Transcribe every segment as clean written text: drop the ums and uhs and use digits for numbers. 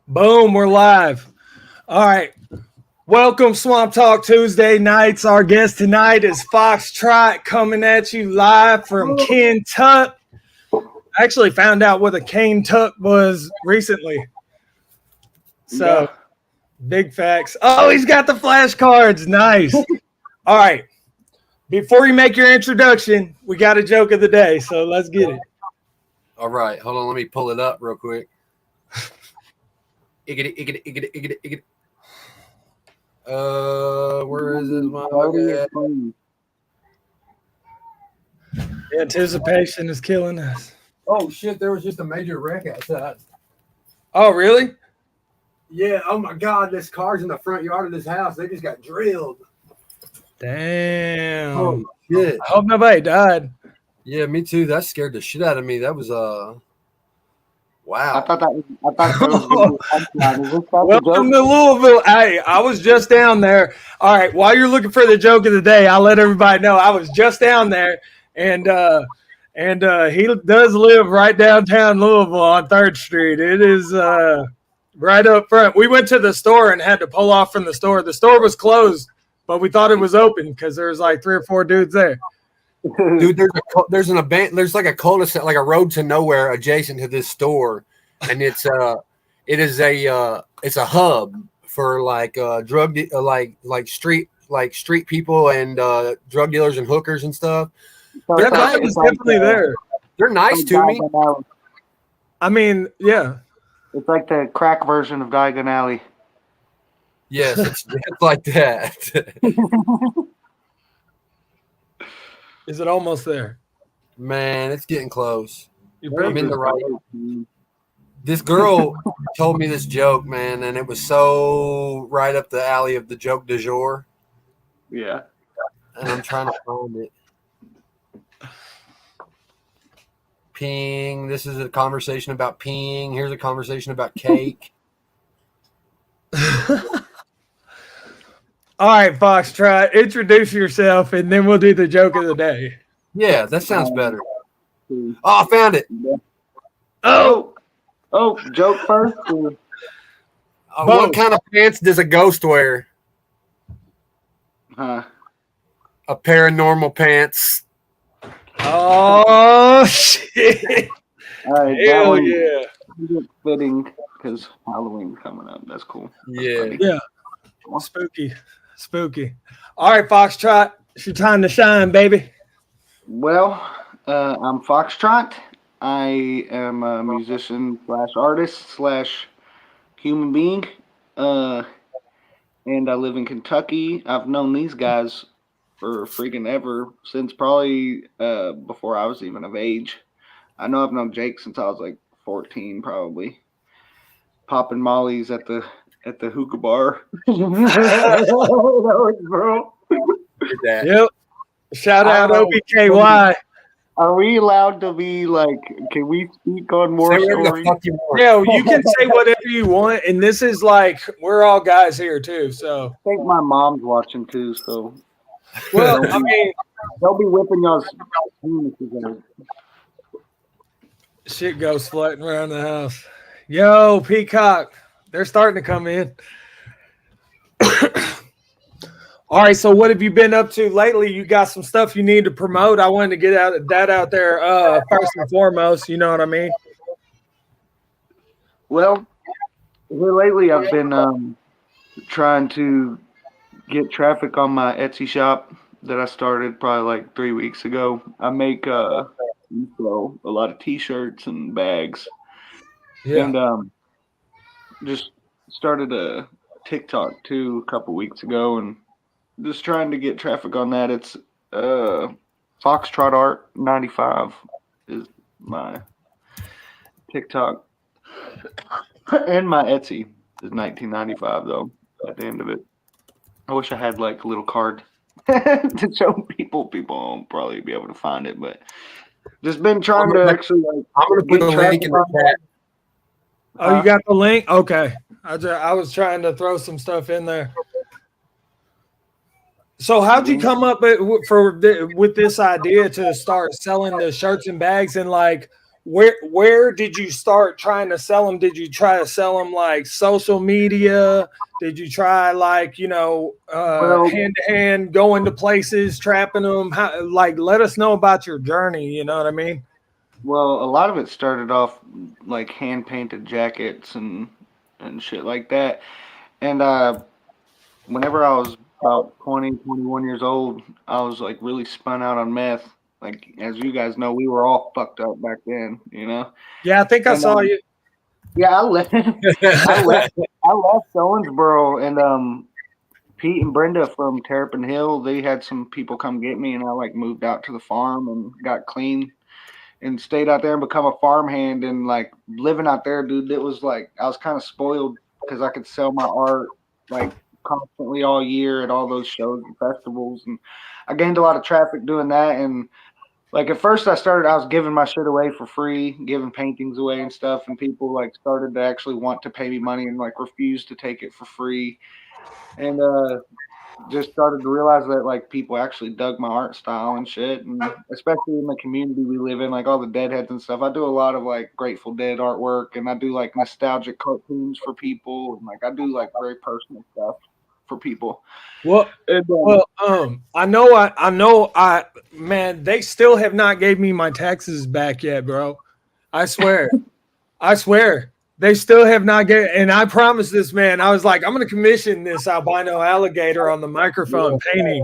Boom, we're live. All right. Welcome, Swamp Talk Tuesday nights. Our guest tonight is Trot coming at you live from Kentucky. I actually found out what a Kentucky was recently. So, big facts. Oh, he's got the flashcards. Nice. All right. Before you make your introduction, we got a joke of the day. So, let's get it. All right. Hold on. Let me pull it up real quick. Iggity. Where is this one? Anticipation is killing us. Oh shit! There was just a major wreck outside. Oh, really? Yeah. Oh my God! This car's in the front yard of this house. They just got drilled. Damn. Oh shit! I hope nobody died. Yeah, me too. That scared the shit out of me. That was wow. I thought that was Welcome to Louisville. Hey, I was just down there. All right, while you're looking for the joke of the day, I'll let everybody know I was just down there, and he does live right downtown Louisville on 3rd Street. It is right up front. We went to the store and had to pull off from the store. The store was closed, but we thought it was open because there was like 3 or 4 dudes there. Dude, there's like a cul-de-sac, like a road to nowhere adjacent to this store, and it's a hub for like street people and drug dealers and hookers and stuff. So They're definitely there. They're nice to me. I mean, yeah. It's like the crack version of Diagon Alley. Yes, it's like that. Is it almost there? Man, it's getting close. I'm in the right. This girl told me this joke, man, and it was so right up the alley of the joke du jour. Yeah. And I'm trying to find it. Peeing. This is a conversation about peeing. Here's a conversation about cake. All right, Foxtrot, introduce yourself, and then we'll do the joke of the day. Yeah, that sounds better. Oh, I found it. Oh, joke first. What kind of pants does a ghost wear? Huh? A pair of normal pants. Oh, shit. All right, Hell yeah. Fitting because Halloween's coming up. That's cool. Yeah. Yeah. Spooky. All right, Foxtrot, it's your time to shine, baby. Well, I'm Foxtrot. I am a musician / artist / human being. And I live in Kentucky. I've known these guys for freaking ever since probably before I was even of age. I know I've known Jake since I was like 14, probably. Popping mollies at the hookah bar. That was, bro. Yep. Shout out OBKY. Are we allowed to be like, can we speak on more stories? Yeah, you can say whatever you want. And this is like, we're all guys here too. So I think my mom's watching too. So, well, I mean, they'll be whipping y'all's penises out. Shit goes floating around the house. Yo, Peacock. They're starting to come in. All right, so what have you been up to lately? You got some stuff you need to promote. I wanted to get that out there first and foremost. You know what I mean? Well, here lately I've been trying to get traffic on my Etsy shop that I started probably like 3 weeks ago. I make a lot of T-shirts and bags. Yeah. And just started a TikTok too a couple weeks ago, and just trying to get traffic on that. It's Foxtrot Art 95 is my TikTok, and my Etsy is 1995 though. At the end of it, I wish I had like a little card to show people. People won't probably be able to find it, but just been trying to actually like. I'm gonna put the link in the chat. Oh, you got the link? Okay. I was trying to throw some stuff in there. So how'd you come up with this idea to start selling the shirts and bags, and like where did you start trying to sell them? Did you try to sell them like social media? Did you try like, hand to hand, going to places, trapping them? How, like, let us know about your journey. You know what I mean? Well, a lot of it started off like hand painted jackets and shit like that. And whenever I was about 20, 21 years old, I was like really spun out on meth. Like as you guys know, we were all fucked up back then, you know. Yeah, I think I And saw you. yeah, I left Owensboro, and Pete and Brenda from Terrapin Hill, they had some people come get me, and I like moved out to the farm and got clean and stayed out there and become a farmhand. And like living out there, dude, it was like I was kind of spoiled because I could sell my art like constantly all year at all those shows and festivals, and I gained a lot of traffic doing that. And like at first I was giving my shit away for free, giving paintings away and stuff, and people like started to actually want to pay me money and like refuse to take it for free. And just started to realize that like people actually dug my art style and shit, and especially in the community we live in, like all the Deadheads and stuff. I do a lot of like Grateful Dead artwork, and I do like nostalgic cartoons for people, and like I do like very personal stuff for people. Well, I know, man, they still have not gave me my taxes back yet, bro. I swear. I swear. They still have not get, and I promised this man, I was like, I'm going to commission this albino alligator on the microphone painting,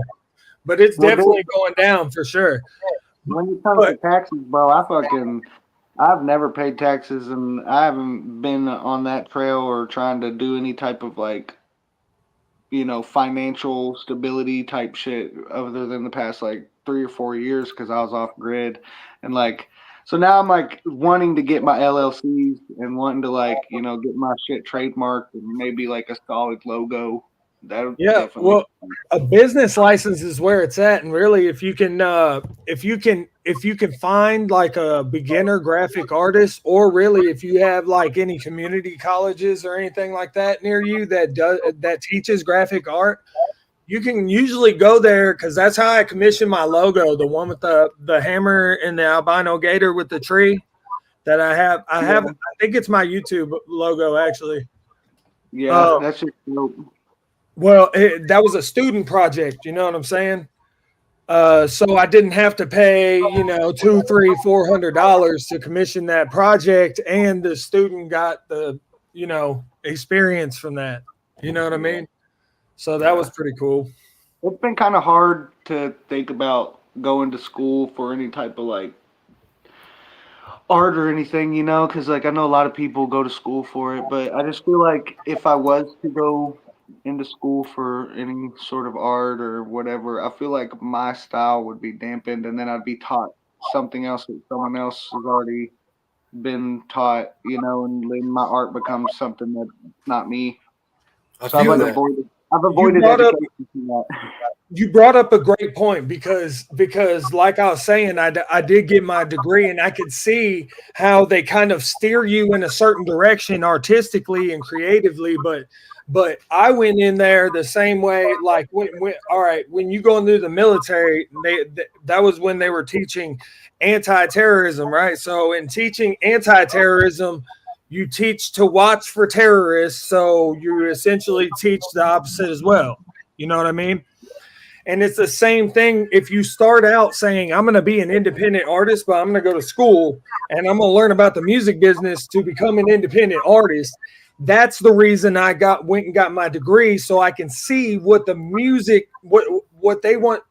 but it's definitely going down for sure. When it comes to taxes, bro, I've never paid taxes, and I haven't been on that trail or trying to do any type of like, financial stability type shit other than the past like 3 or 4 years because I was off grid. And like, so now I'm like wanting to get my LLCs and wanting to like, get my shit trademarked and maybe like a solid logo. Well, a business license is where it's at, and really, if you can find like a beginner graphic artist, or really if you have like any community colleges or anything like that near you that teaches graphic art, you can usually go there, because that's how I commission my logo, the one with the hammer and the albino gator with the tree that I have. I think it's my YouTube logo actually. Yeah, that's just dope. Well, that was a student project, you know what I'm saying? So I didn't have to pay, $200, $300, $400 to commission that project, and the student got the, experience from that. You know what I mean? So that was pretty cool. It's been kind of hard to think about going to school for any type of like art or anything, because like I know a lot of people go to school for it, but I just feel like if I was to go into school for any sort of art or whatever, I feel like my style would be dampened, and then I'd be taught something else that someone else has already been taught, and then my art becomes something that's not me. So I've avoided education from that. You brought up a great point, because like I was saying, I did get my degree, and I could see how they kind of steer you in a certain direction artistically and creatively, but I went in there the same way. Like when you go into the military, that was when they were teaching anti-terrorism, right? So in teaching anti-terrorism, you teach to watch for terrorists. So you essentially teach the opposite as well. You know what I mean? And it's the same thing. If you start out saying, I'm going to be an independent artist, but I'm going to go to school and I'm going to learn about the music business to become an independent artist, that's the reason I went and got my degree, so I can see what the music, what they want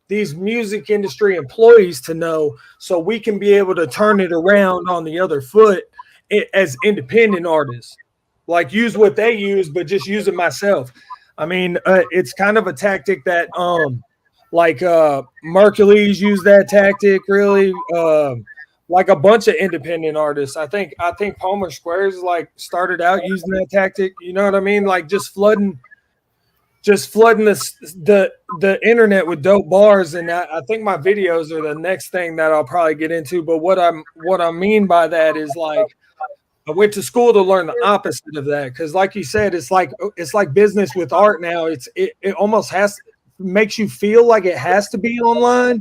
these music industry employees to know, so we can be able to turn it around on the other foot as independent artists. Like use what they use, but just use it myself. I mean, it's kind of a tactic that Mercules use that tactic, really. Like a bunch of independent artists. I think Palmer Squares like started out using that tactic. You know what I mean? Like just flooding the internet with dope bars. And I think my videos are the next thing that I'll probably get into. But what I mean by that is like I went to school to learn the opposite of that. Because like you said, it's like business with art now. It almost makes you feel like it has to be online.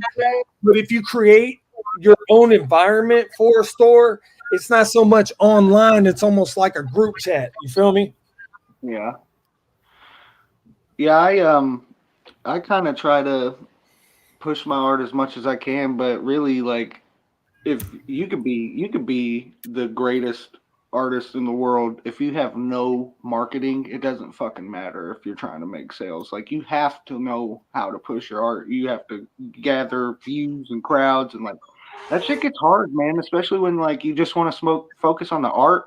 But if you create your own environment for a store. It's not so much online. It's almost like a group chat. You feel me? Yeah. Yeah, I kind of try to push my art as much as I can, but really like if you could be the greatest artist in the world if you have no marketing, it doesn't fucking matter if you're trying to make sales. Like you have to know how to push your art. You have to gather views and crowds and like that shit gets hard, man, especially when like you just want to focus on the art,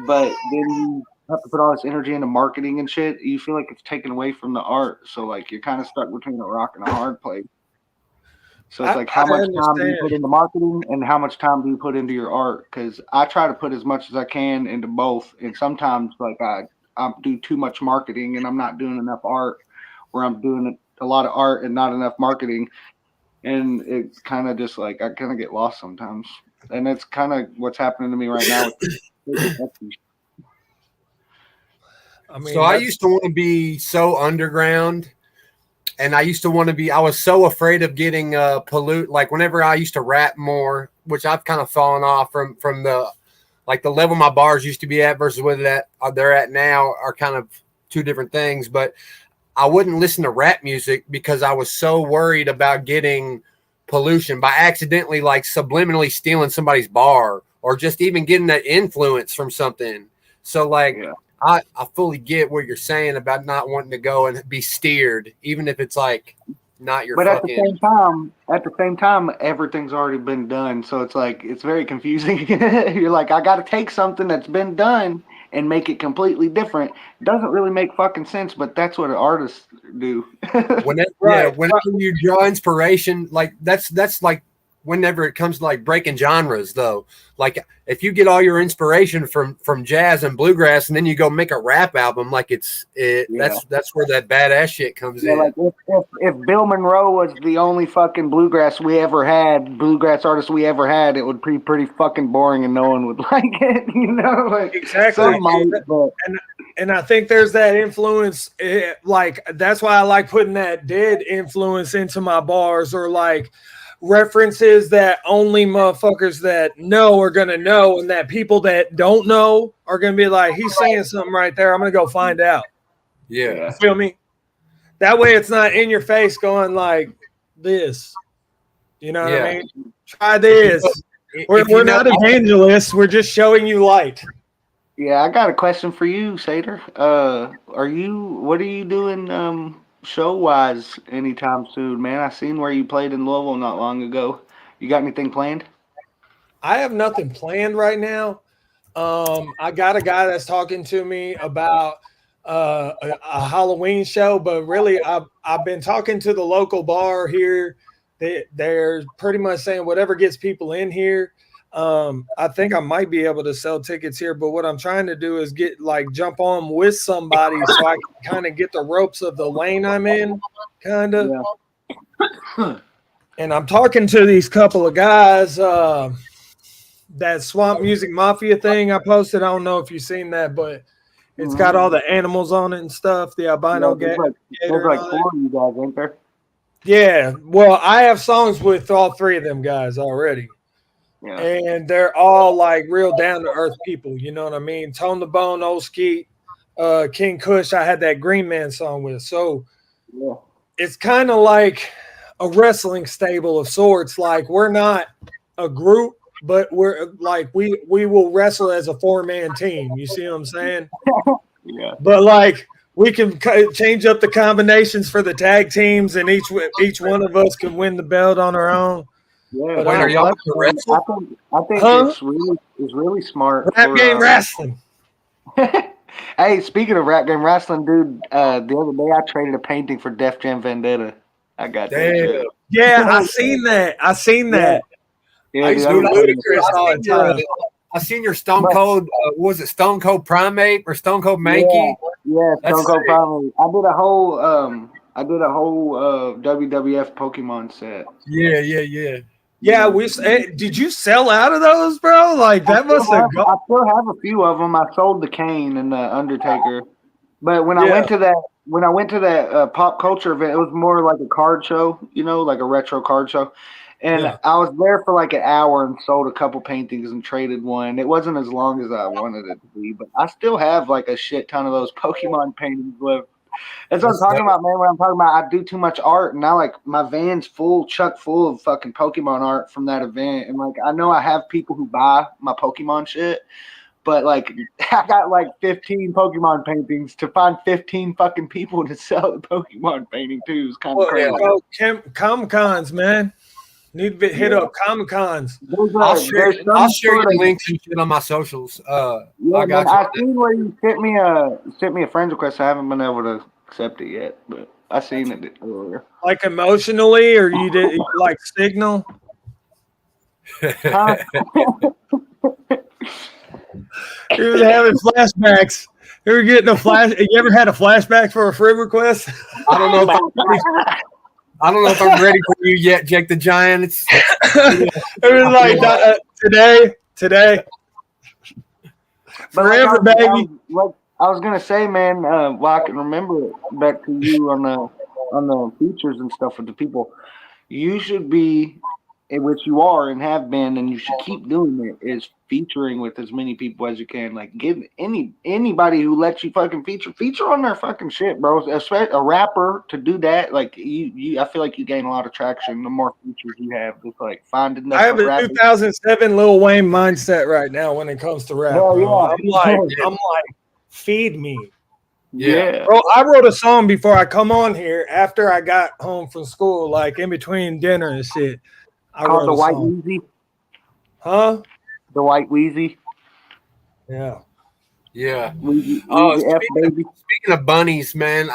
but then you have to put all this energy into marketing and shit. You feel like it's taken away from the art. So like you're kind of stuck between a rock and a hard place. So it's like I how much time do you understand. put into marketing and how much time do you put into your art? Because I try to put as much as I can into both, and sometimes like I do too much marketing and I'm not doing enough art, where I'm doing a lot of art and not enough marketing, and it's kind of just like I kind of get lost sometimes, and it's kind of what's happening to me right now. I So mean, I that's used to want to be so underground, and I used to want to be. I was so afraid of getting pollute. Like whenever I used to rap more, which I've kind of fallen off from the like the level my bars used to be at versus where they're at now are kind of two different things. But I wouldn't listen to rap music because I was so worried about getting pollution by accidentally like subliminally stealing somebody's bar or just even getting that influence from something. So like Yeah. I fully get what you're saying about not wanting to go and be steered, even if it's like not your But fucking at the same time, everything's already been done. So it's like it's very confusing. You're like, I got to take something that's been done and make it completely different. Doesn't really make fucking sense, but that's what artists do. whenever yeah, right. whenever you draw inspiration, like that's like whenever it comes to like breaking genres though. Like if you get all your inspiration from jazz and bluegrass and then you go make a rap album, like Yeah. that's where that badass shit comes Yeah, like in. if Bill Monroe was the only fucking bluegrass artist we ever had, it would be pretty fucking boring and no one would like it, you know? Like Exactly. some might, but And I think there's that influence. Like that's why I like putting that dead influence into my bars, or like references that only motherfuckers that know are gonna know, and that people that don't know are gonna be like, he's saying something right there. I'm gonna go find out. Yeah. yeah. You feel me? That way, it's not in your face going like this. You know what Yeah. I mean? Try this. We're If you know not evangelists. We're just showing you light. Yeah, I got a question for you, Sater. What are you doing show wise anytime soon, man? I seen where you played in Louisville not long ago. You got anything planned? I have nothing planned right now. I got a guy that's talking to me about a Halloween show, but really, I've been talking to the local bar here. They're pretty much saying whatever gets people in here. I think I might be able to sell tickets here, but what I'm trying to do is jump on with somebody so I can kind of get the ropes of the lane I'm in, kind of. Yeah. And I'm talking to these couple of guys. That Swamp Music Mafia thing I posted. I don't know if you've seen that, but it's got all the animals on it and stuff. The albino Yeah, gator there's and like all four that. of you guys, ain't there? Yeah, well, I have songs with all three of them guys already, Yeah. and they're all like real down to earth people. You know what I mean? Tone the Bone, Old Skeet, King Kush. I had that Green Man song with, so Yeah. it's kind of like a wrestling stable of sorts. Like we're not a group, but we're like we will wrestle as a 4-man team. You see what I'm saying? Yeah. But like we can change up the combinations for the tag teams, and each one of us can win the belt on our own. Yeah. But Wait, are y'all I wrestle? think Huh? it's really smart Rap game for wrestling. Hey, speaking of rap game wrestling, dude, the other day I traded a painting for Def Jam Vendetta. I got that Damn. shit. Yeah, I seen that. I seen that. Yeah, I dude, used I to Dude, be was doing Ludacris all the time. I seen your Stone But- Cold. Was it Stone Cold Primate or Stone Cold Mankey? Yeah, That's Stone Cold sick. Primate. I did a whole WWF Pokemon set. Yeah. Yeah, did you sell out of those, bro? Like that must have gone. I still have a few of them. I sold the Kane and the Undertaker, but when I Yeah. went to that pop culture event, it was more like a card show, you know, like a retro card show. And Yeah. I was there for like an hour and sold a couple paintings and traded one. It wasn't as long as I wanted it to be, but I still have like a shit ton of those Pokemon paintings left. That's what I'm talking about, man. When I'm talking about I do too much art, and now like my van's chock full of fucking Pokemon art from that event. And like I know I have people who buy my Pokemon shit, but like I got like 15 Pokemon paintings. To find 15 fucking people to sell the Pokemon painting to is kind of crazy. Comic-Cons, man. Need to hit up Comic-Cons. I'll share your links and shit on my socials. I got you. I seen where you sent me a friend request. I haven't been able to accept it yet, but I seen it earlier. Like emotionally, or you did like Signal? You was having flashbacks. You were getting a flash. You ever had a flashback for a friend request? I don't know if I'm ready for you yet, Jake the Giant. It was like today, forever, baby. Like I was gonna say, man. Well, I can remember it back to you on the features and stuff with the people. You should be, which you are and have been, and you should keep doing it. Is featuring with as many people as you can. Like, give anybody who lets you fucking feature on their fucking shit, bro. Especially a rapper to do that. Like you, I feel like you gain a lot of traction the more features you have. Just like finding that. I have a 2007 Lil Wayne mindset right now when it comes to rap. Hell bro. yeah. I'm like, feed me. Yeah. Bro, I wrote a song before I come on here after I got home from school, like in between dinner and shit. I Called wrote the a White song. Wheezy. Huh? The White Wheezy. Yeah. Yeah. Wheezy Speaking of bunnies, man,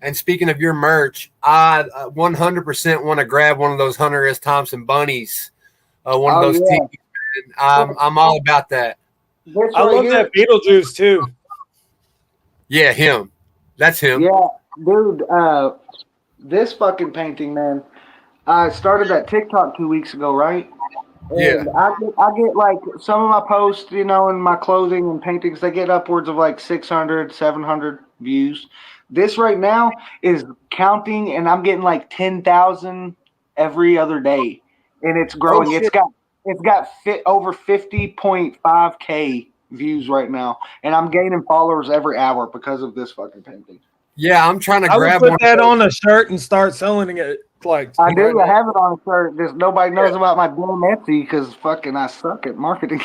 and speaking of your merch, I 100% want to grab one of those Hunter S. Thompson bunnies. One of those tees. I'm all about that. I love that Beetlejuice too. Yeah, him. That's him. Yeah, dude. This fucking painting, man. I started that TikTok 2 weeks ago, right? And I get like some of my posts, and my clothing and paintings, they get upwards of like 600, 700 views. This right now is counting, and I'm getting like 10,000 every other day, and it's growing. It's got over 50.5K views right now, and I'm gaining followers every hour because of this fucking painting. Yeah, I'm trying to grab one. I would put that on a shirt and start selling it. Like I do. I have it on a shirt. Just nobody knows about my damn Etsy because fucking I suck at marketing.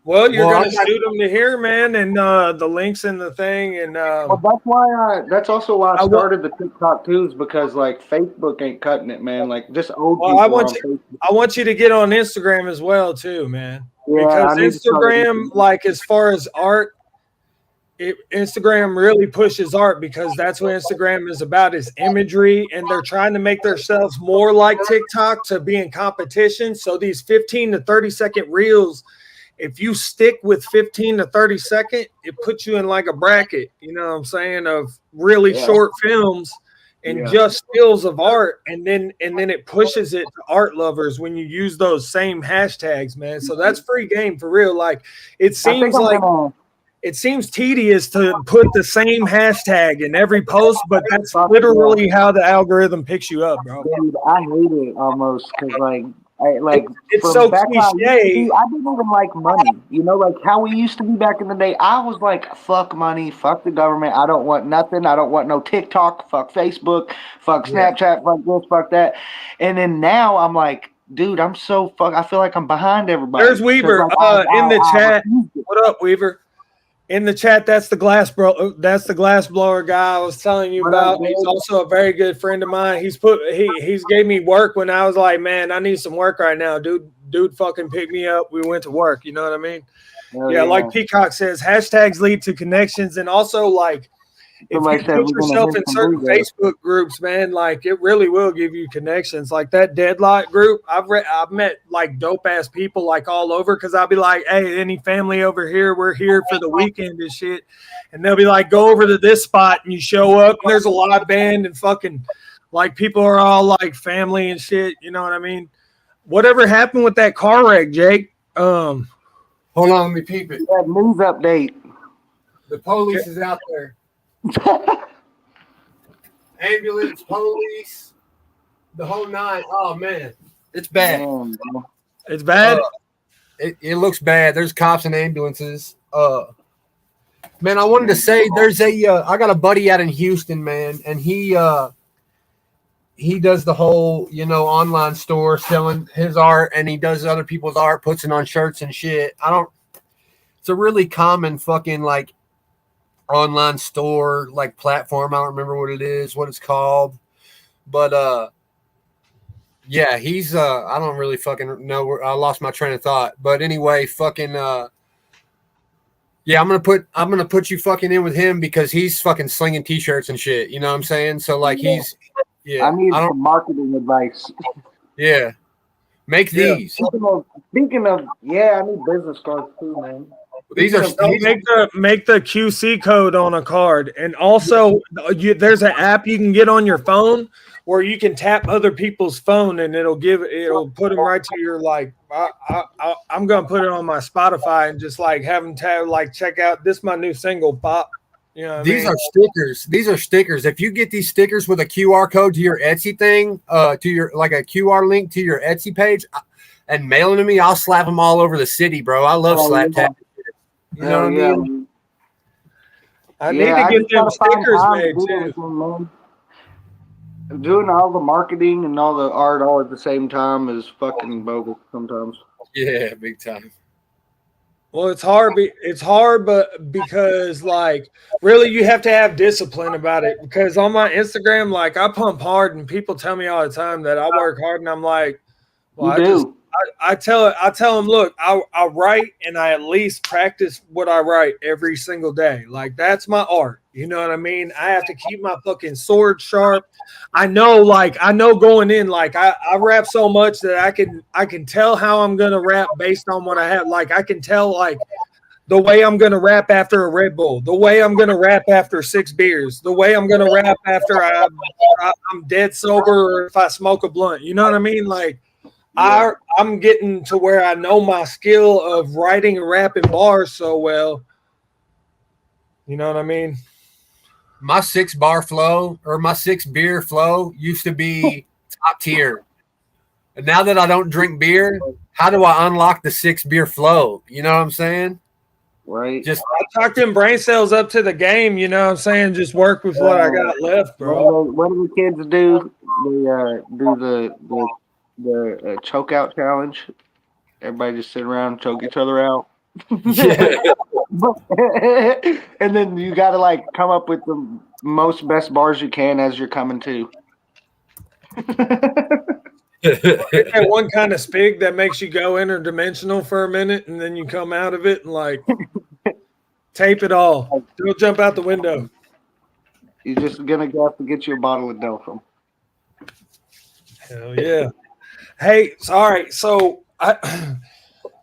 Well, you're gonna shoot them to here, man, and the links in the thing, and well, that's also why I started the TikTok too, is because like Facebook ain't cutting it, man. Like just old people. I want you to get on Instagram as well too, man. Yeah, because Instagram, like as far as art, Instagram really pushes art because that's what Instagram is about, is imagery, and they're trying to make themselves more like TikTok to be in competition. So these 15 to 30-second reels, if you stick with 15 to 30 second, it puts you in like a bracket, you know what I'm saying, of really short films and just stills of art, and then it pushes it to art lovers when you use those same hashtags, man. So that's free game for real. Like it seems it seems tedious to put the same hashtag in every post, but that's literally how the algorithm picks you up, bro. Dude, I hate it almost because it's so cliche. I didn't even like money. Like how we used to be back in the day. I was like, fuck money, fuck the government. I don't want nothing. I don't want no TikTok, fuck Facebook, fuck Snapchat, fuck this, fuck that. And then now I'm like, dude, I feel like I'm behind everybody. There's Weaver in the chat. What up, Weaver? In the chat, that's the glass blower guy I was telling you about. He's also a very good friend of mine. He's gave me work when I was like, man, I need some work right now. Dude fucking picked me up. We went to work. You know what I mean? Yeah, like Peacock says, hashtags lead to connections, and also like if you put yourself in certain Facebook groups, man, like it really will give you connections. Like that Deadlock group, I've met like dope ass people like all over, because I'll be like, hey, any family over here, we're here for the weekend and shit, and they'll be like, go over to this spot, and you show up, and there's a live band, and fucking like people are all like family and shit. You know what I mean? Whatever happened with that car wreck, Jake? Hold on, let me peep it. Yeah, news update. The police is out there. Ambulance, police. the whole nine. Oh man, it's bad. It's bad. It looks bad. There's cops and ambulances. Man, I wanted to say there's I got a buddy out in Houston, man, and he does the whole, online store selling his art, and he does other people's art, puts it on shirts and shit. It's a really common fucking like online store like platform. I don't remember what it's called, but yeah, he's I don't really fucking know where I lost my train of thought. But anyway, fucking yeah, I'm gonna put you fucking in with him because he's fucking slinging t-shirts and shit. You know what I'm saying? So like I need some marketing advice. Yeah. Make these. Speaking of, I need business cards too, man. These are make the QC code on a card, and also there's an app you can get on your phone where you can tap other people's phone and it'll put them right to your like. I'm gonna put it on my Spotify and just like have them tab like check out this my new single pop. You know these are stickers. These are stickers. If you get these stickers with a QR code to your Etsy thing, to your like a QR link to your Etsy page, and mail them to me, I'll slap them all over the city, bro. I love slap tap. You know what I mean? I need to get them stickers made too. Doing all the marketing and all the art all at the same time is fucking bogus sometimes. Yeah, big time. Well, it's hard. But because like really, you have to have discipline about it. Because on my Instagram, like I pump hard, and people tell me all the time that I work hard, and I'm like, well, I tell them, look, I write and I at least practice what I write every single day. Like that's my art. You know what I mean? I have to keep my fucking sword sharp. I know going in, like I rap so much that I can tell how I'm gonna rap based on what I have. Like I can tell like the way I'm gonna rap after a Red Bull, the way I'm gonna rap after 6 beers, the way I'm gonna rap after I'm dead sober or if I smoke a blunt. You know what I mean? Like I'm getting to where I know my skill of writing and rapping bars so well. You know what I mean? My 6 bar flow or my 6 beer flow used to be top tier. And now that I don't drink beer, how do I unlock the 6 beer flow? You know what I'm saying? Right. Just I talk them brain cells up to the game, you know what I'm saying? Just work with what I got left, bro. What do the kids do? They do the choke out challenge. Everybody just sit around and choke each other out. And then you got to like come up with the most best bars you can as you're coming to. That one kind of spig that makes you go interdimensional for a minute and then you come out of it and like tape it all. Don't jump out the window. You're just gonna have to get you a bottle of Delphine. Hell yeah. Hey, sorry. So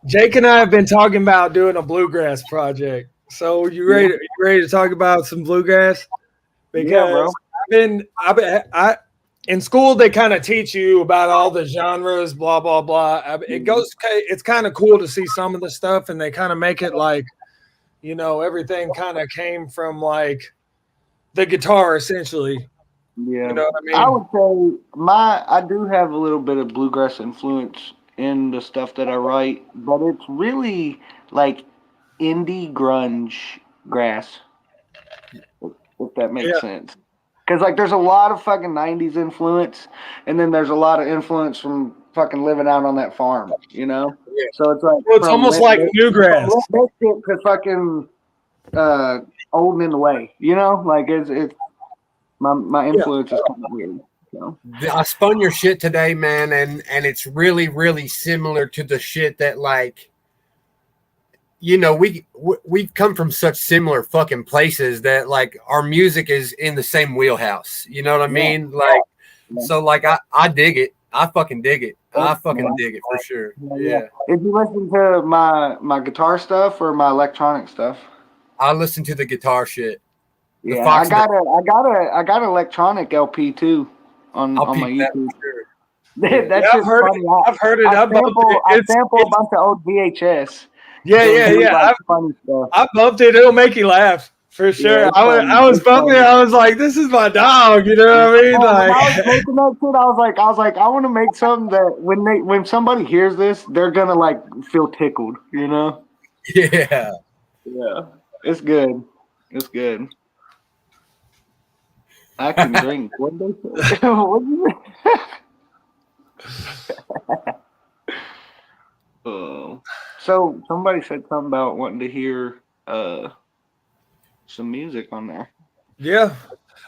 Jake and I have been talking about doing a bluegrass project. So you ready to talk about some bluegrass? Because in school they kind of teach you about all the genres, blah blah blah. It's kind of cool to see some of the stuff, and they kind of make it like, you know, everything kind of came from like the guitar essentially. Yeah, you know what I mean? I would say I do have a little bit of bluegrass influence in the stuff that I write, but it's really like indie grunge grass, if that makes sense. Because like there's a lot of fucking 90s influence, and then there's a lot of influence from fucking living out on that farm, you know? Yeah. So it's like it's almost like newgrass. To fucking Old and in the Way, you know? Like it's my influence is kind of weird. So. I spun your shit today, man, and it's really, really similar to the shit that, like, you know, we come from such similar fucking places that, like, our music is in the same wheelhouse. You know what I mean? Like, so, like, I dig it. I fucking dig it. I fucking dig it for sure. Yeah. If you listen to my guitar stuff or my electronic stuff, I listen to the guitar shit. Yeah, I got an electronic LP too on my YouTube. I've heard it. I sample a bunch of old VHS. Yeah. Funny stuff. I bumped it. It'll make you laugh. For sure. Yeah, I was bumping. I was like, this is my dog. You know what I mean? When I Like, was making that shit, I was like, I want to make something that when somebody hears this, they're gonna like feel tickled. You know? Yeah. Yeah. It's good. It's good. I can drink. What they say? What do you so somebody said something about wanting to hear some music on there. yeah.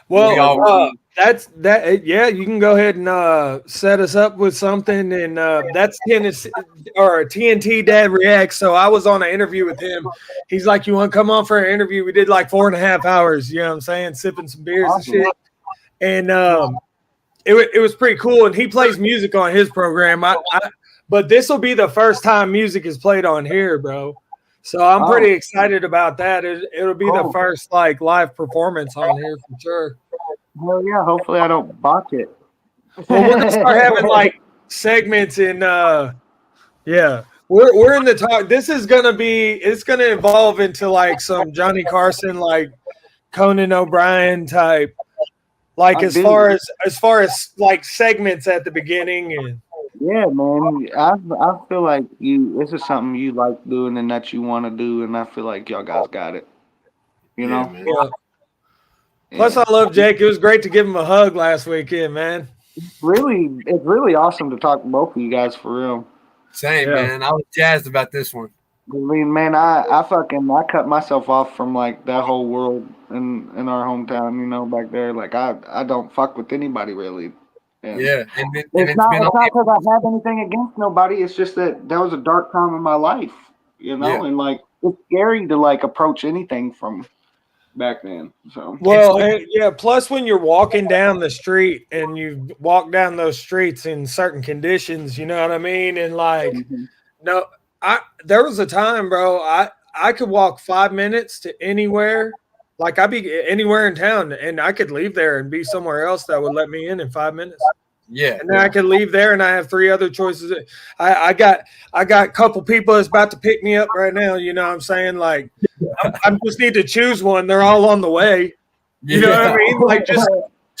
We all- Well, that's that. Yeah, you can go ahead and set us up with something, and that's Tennessee or TNT Dad Reacts. So I was on an interview with him. He's like, "You want to come on for an interview?" We did like 4.5 hours. You know what I'm saying? Sipping some beers and shit, and it was pretty cool. And he plays music on his program. But this will be the first time music is played on here, bro. So I'm pretty excited about that. It'll be the first like live performance on here for sure. Well, yeah. Hopefully, I don't botch it. Well, we're gonna start having like segments in yeah. We're in the talk. This is gonna be it's gonna evolve into like some Johnny Carson, like Conan O'Brien type, like as far as like segments at the beginning. And Yeah, man. I feel like this is something you like doing and that you want to do, and I feel like y'all guys got it. You know. man. yeah. Plus, I love Jake. It was great to give him a hug last weekend, man. It's really awesome to talk to both of you guys for real. Same, Yeah. man. I was jazzed about this one. I mean, man, I cut myself off from like that whole world in our hometown, you know, back there. Like I don't fuck with anybody really. And Yeah, and it's it's not been because I have anything against nobody. It's just that was a dark time in my life, you know, Yeah. and like it's scary to like approach anything from back then. So Well, and, yeah. Plus, when you're walking down the street and you walk down those streets in certain conditions, you know what I mean, and like. No, there was a time, bro. I could walk 5 minutes to anywhere. Like I'd be anywhere in town, and I could leave there and be somewhere else that would let me in 5 minutes. Yeah, And then I could leave there, and I have 3 other choices. I got a couple people that's about to pick me up right now. You know what I'm saying? Like I just need to choose one. They're all on the way. You know what I mean? Like just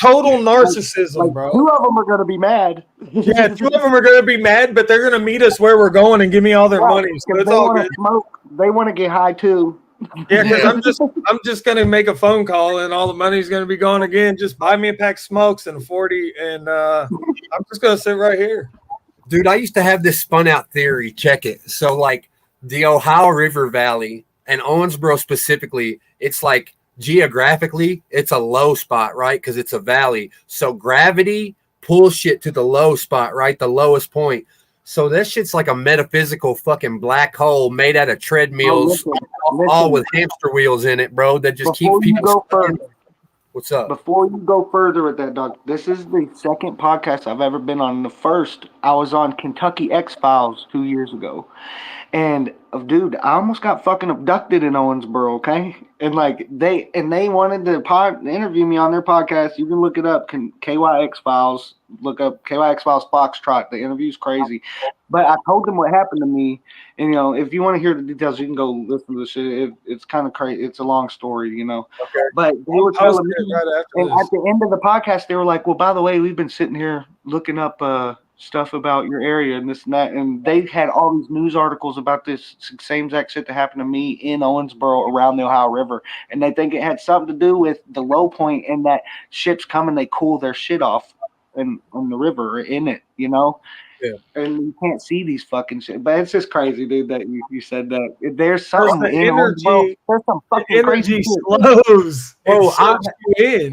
total narcissism, bro. 2 of them are gonna be mad. Yeah, 2 of them are going to be mad, but they're going to meet us where we're going and give me all their money. So it's all good. Smoke. They want to get high too. Yeah, because I'm just going to make a phone call and all the money's going to be gone again. Just buy me a pack of smokes and a 40, and I'm just going to sit right here. Dude, I used to have this spun out theory. Check it. So, like the Ohio River Valley and Owensboro specifically, it's like geographically, it's a low spot, right? Because it's a valley. So gravity pulls shit to the low spot, right? The lowest point. So that shit's like a metaphysical fucking black hole made out of treadmills, all with hamster wheels in it, bro. That just keeps people. What's up? Before you go further with that, Doc, this is the second podcast I've ever been on. The first, I was on Kentucky X-Files 2 years ago. And, dude, I almost got fucking abducted in Owensboro, okay? And, like, they wanted to interview me on their podcast. You can look it up, KYX Files. Look up KYX Files Foxtrot. The interview's crazy. But I told them what happened to me. And, you know, if you want to hear the details, you can go listen to the shit. It's kind of crazy. It's a long story, you know. Okay. But they were telling me, and at the end of the podcast, they were like, well, by the way, we've been sitting here looking up stuff about your area and this and that. And they had all these news articles about this same exact shit that happened to me in Owensboro around the Ohio River. And they think it had something to do with the low point and that ships come and they cool their shit off on the river or in it, you know? Yeah. And you can't see these fucking shit. But it's just crazy, dude, that you said that. There's something in Owensboro. There's some fucking crazy slows. Oh, in.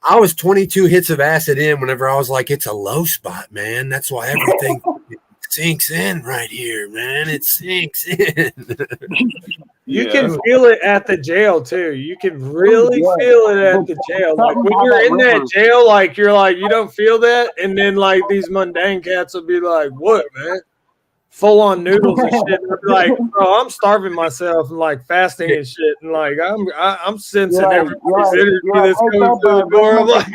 I was 22 hits of acid in whenever I was like, it's a low spot, man. That's why everything sinks in right here, man. It sinks in. You can feel it at the jail too. You can really feel it at the jail. Like when you're in that jail, like you're like, you don't feel that. And then like these mundane cats will be like, what, man? Full on noodles and shit. And I'm like, bro, I'm starving myself and like fasting and shit. And like I'm sensing everybody's energy that's coming through the door. I'm like,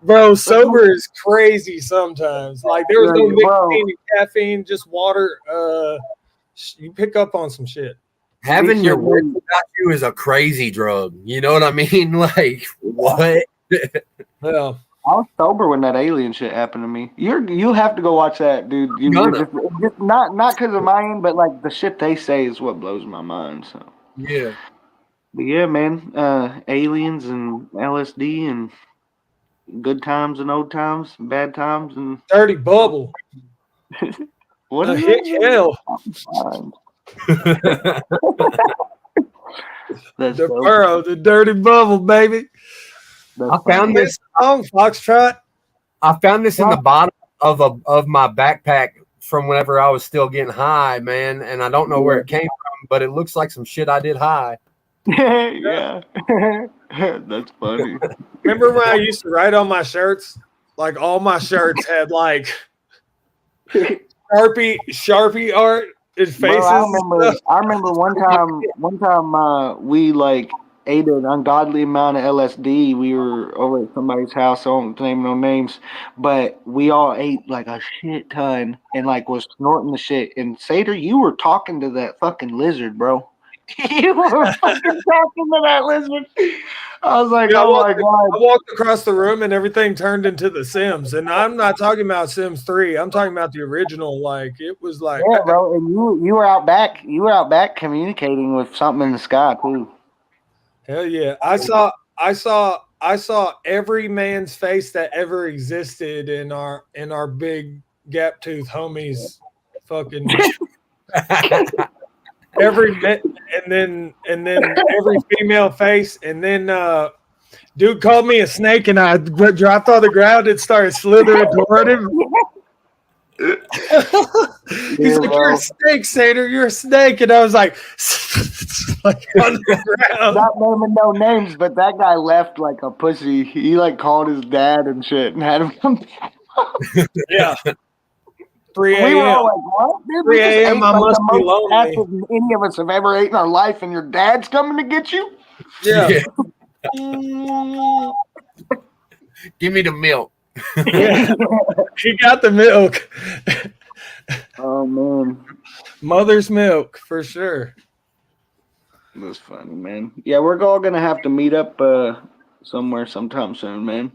bro, sober is crazy sometimes. Like there was no nicotine and caffeine, just water. You pick up on some shit. Having your wits about you is a crazy drug. You know what I mean? Like, what? Yeah. I was sober when that alien shit happened to me. You have to go watch that, dude. Just not because of mine, but like the shit they say is what blows my mind. So Yeah. but yeah, man. Aliens and LSD and good times and old times, bad times and Dirty Bubble. what is Hick it? Hell. That's The dope. Burrow, the Dirty Bubble, baby. That's I found funny. this song, Foxtrot. I found this in the bottom of my backpack from whenever I was still getting high, man, and I don't know where it came from, but it looks like some shit I did high. Yeah. That's funny. Remember when I used to write on my shirts? Like all my shirts had like Sharpie art and faces. Bro, I remember one time we like ate an ungodly amount of LSD. We were over at somebody's house, I won't name no names, but we all ate like a shit ton and like was snorting the shit. And Seder, you were talking to that fucking lizard, bro. You were fucking talking to that lizard. I was like, oh my God. I walked across the room and everything turned into The Sims. And I'm not talking about Sims 3. I'm talking about the original. Like, it was like. Yeah, bro. And you were out back. You were out back communicating with something in the sky, too. Hell yeah. I saw every man's face that ever existed in our big gap tooth homies fucking and then every female face, and then dude called me a snake and I dropped on the ground and started slithering toward him. He's like, "You're a snake, Seder. You're a snake," and I was like, like on the ground. Not naming no names, but that guy left like a pussy. He like called his dad and shit and had him come back. Yeah. 3 a.m. We were all like, "What, dude? 3 a.m. I must be lonely." Than any of us have ever ate in our life, and your dad's coming to get you. Yeah. Give me the milk. Yeah. He got the milk. Oh man, mother's milk for sure. That's funny, man. Yeah, we're all gonna have to meet up somewhere sometime soon, man.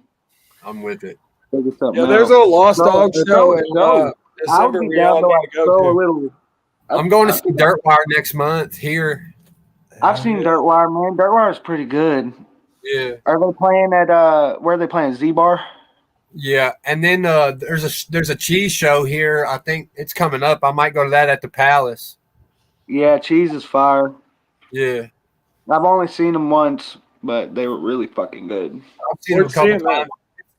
I'm with it. Yeah, there's a Lost Dog show in December. We all need to go to. I'm going to see Dirtwire next month here. I've seen Dirtwire, man. Dirtwire is pretty good. Yeah. Are they playing at where are they playing? Z-Bar? Yeah, and then there's a cheese show here. I think it's coming up. I might go to that at the Palace. Yeah, cheese is fire. Yeah. I've only seen them once, but they were really fucking good. I've seen them a couple times.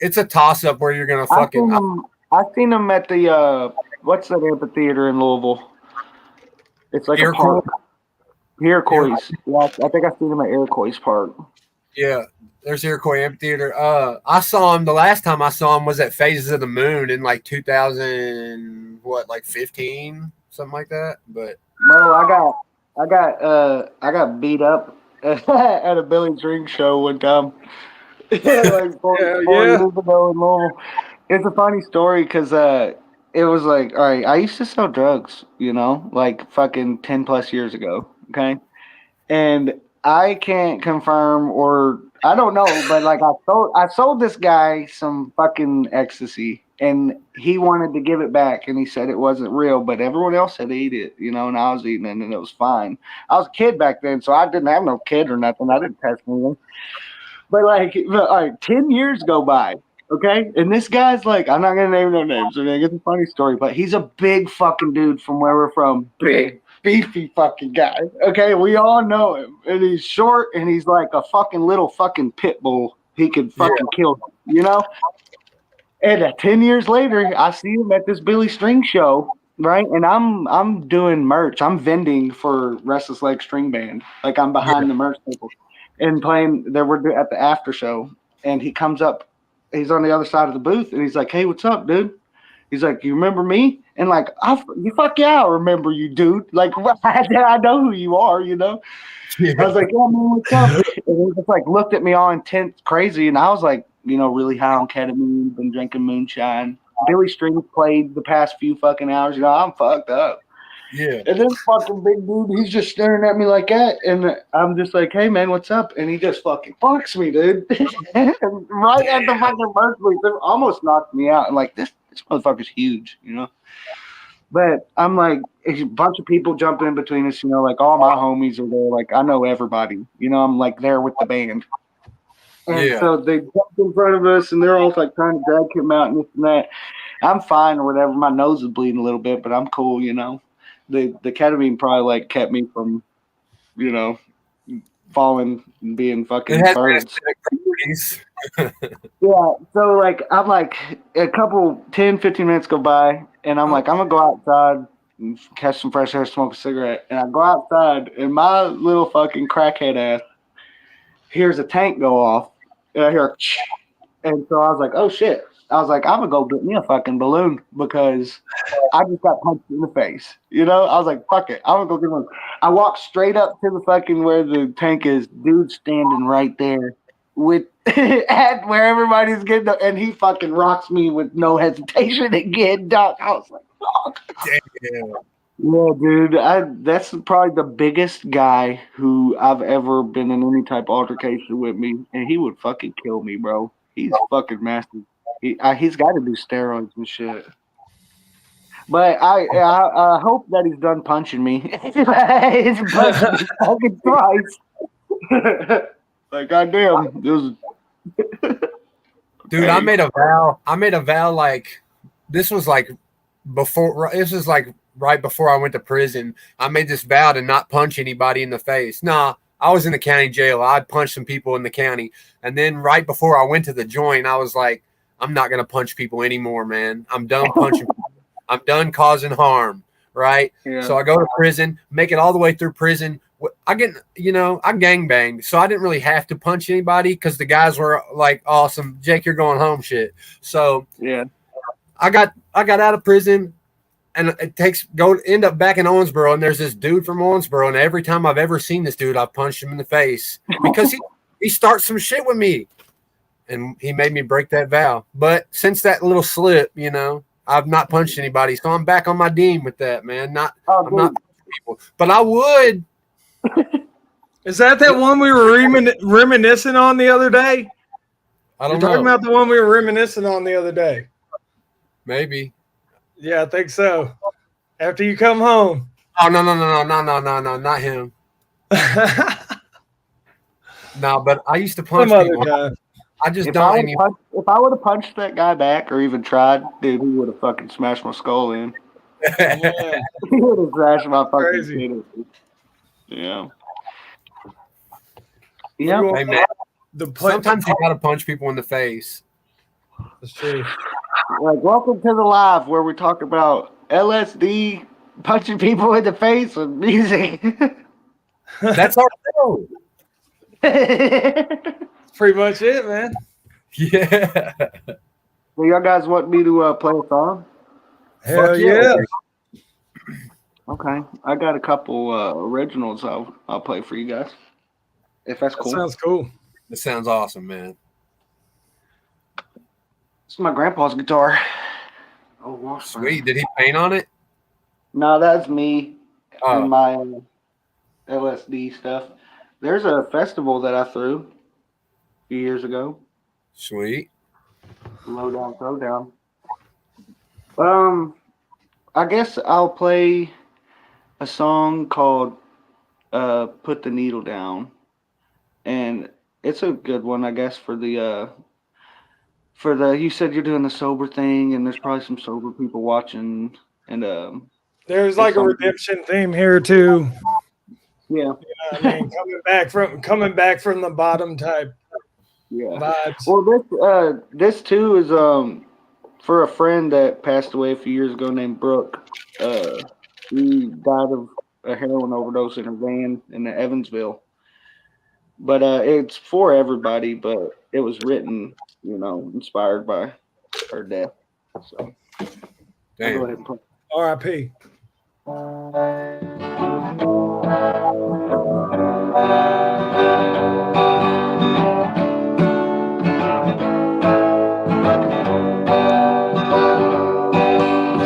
It's a toss-up where you're gonna fucking. I've seen them at the what's that amphitheater in Louisville? It's like Iroquois. a park. Iroquois. Yeah, I think I've seen them at Iroquois Park. Yeah, there's Iroquois Amphitheater. I saw him the last time I saw him was at Phases of the Moon in like 2015, something like that. But Bro, I got beat up at a Billy Drink show one time. Like 4 years ago in Louisville. It's a funny story because it was like, all right, I used to sell drugs, you know, like fucking 10 plus years ago. Okay. And I can't confirm or I don't know, but like I sold this guy some fucking ecstasy and he wanted to give it back and he said it wasn't real, but everyone else had eaten it, you know, and I was eating it and it was fine. I was a kid back then, so I didn't have no kid or nothing. I didn't test anything. But like 10 years go by, okay? And this guy's like, I'm not gonna name no names, okay? It's a funny story, but he's a big fucking dude from where we're from. Big, beefy fucking guy. Okay, we all know him. And he's short and he's like a fucking little fucking pit bull. He could fucking kill him, you know? And 10 years later, I see him at this Billy String show, right? And I'm doing merch. I'm vending for Restless Leg String Band. Like I'm behind the merch table. And playing there, we're at the after show, and he comes up, he's on the other side of the booth, and he's like, "Hey, what's up, dude?" He's like, "You remember me?" And like, fuck yeah, I remember you, dude. Like, I know who you are, you know. Yeah. I was like, "Yeah, man, what's up?" And he just like looked at me all intense, crazy, and I was like, you know, really high on ketamine, been drinking moonshine. Billy Strings played the past few fucking hours, you know, I'm fucked up. Yeah. And this fucking big dude, he's just staring at me like that. And I'm just like, hey, man, what's up? And he just fucking fucks me, dude. And right at the fucking birth week, it almost knocked me out. And like, this motherfucker's huge, you know? But I'm like, a bunch of people jumping in between us, you know, like all my homies are there. Like, I know everybody, you know, I'm like there with the band. And Yeah. so they jumped in front of us and they're all like trying to drag him out and this and that. I'm fine or whatever. My nose is bleeding a little bit, but I'm cool, you know. The ketamine probably like kept me from, you know, falling and being It fucking has birds. properties. Yeah, so like I'm like a couple 10, 15 minutes go by and I'm like, I'm gonna go outside and catch some fresh air, smoke a cigarette. And I go outside and my little fucking crackhead ass hears a tank go off. And I hear and so I was like, oh shit. I was like, I'm gonna go get me a fucking balloon because I just got punched in the face. You know, I was like, fuck it. I'm gonna go get one. I walked straight up to the fucking where the tank is, dude standing right there with at where everybody's getting up, and he fucking rocks me with no hesitation again, Doc. I was like, fuck. Damn. Yeah, dude. That's probably the biggest guy who I've ever been in any type of altercation with me, and he would fucking kill me, bro. He's fucking massive. He's got to do steroids and shit. But I hope that he's done punching me. He's punched me fucking twice. Like goddamn, it was. Dude, I made a vow like this was like before this was like right before I went to prison. I made this vow to not punch anybody in the face. Nah, I was in the county jail. I'd punch some people in the county. And then right before I went to the joint, I was like, I'm not gonna punch people anymore, man. I'm done punching people. I'm done causing harm. Right. Yeah. So I go to prison, make it all the way through prison. I gang banged, so I didn't really have to punch anybody because the guys were like, "Awesome, Jake, you're going home." Shit. So yeah, I got out of prison, and end up back in Owensboro, and there's this dude from Owensboro, and every time I've ever seen this dude, I've punched him in the face because he starts some shit with me, and he made me break that vow. But since that little slip, you know, I've not punched anybody, so I'm back on my deem with that, man. I'm not punching people, but I would. Is that one we were reminiscing on the other day? I don't You're know. talking about the one we were reminiscing on the other day. Maybe. Yeah, I think so. After you come home. Oh no, not him. No, but I used to punch people. I just don't anymore. If I would have punched that guy back or even tried, dude, he would have fucking smashed my skull in. Yeah. He would have smashed my fucking Crazy. shit in. Yeah. Yeah. Hey, man, sometimes you gotta punch people in the face. That's true. Like, welcome to the live where we talk about LSD, punching people in the face with music. That's our show. That's pretty much it, man. Yeah. So y'all guys want me to play a song? Hell yeah. Okay, I got a couple originals I'll play for you guys. If that's cool. That sounds cool. That sounds awesome, man. It's my grandpa's guitar. Oh, wow. Sweet. Did he paint on it? No, that's me and my LSD stuff. There's a festival that I threw a few years ago. Sweet. Low down, throw down. I guess I'll play a song called Put the Needle Down. And it's a good one, I guess, for the you said you're doing the sober thing and there's probably some sober people watching and there's like a redemption theme here too. Yeah. You know what I mean? coming back from the bottom type. Yeah. Vibes. Well, this too is for a friend that passed away a few years ago named Brooke. He died of a heroin overdose in a van in Evansville. But it's for everybody, but it was written, you know, inspired by her death. So damn. I'll go ahead and play. R.I.P.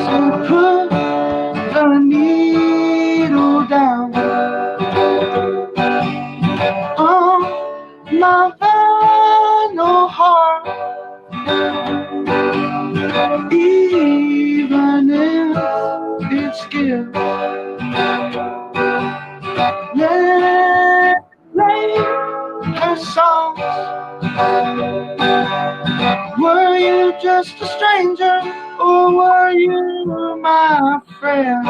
So put the needle my final heart, even if it skips. Let it play her songs. Were you just a stranger, or were you my friend?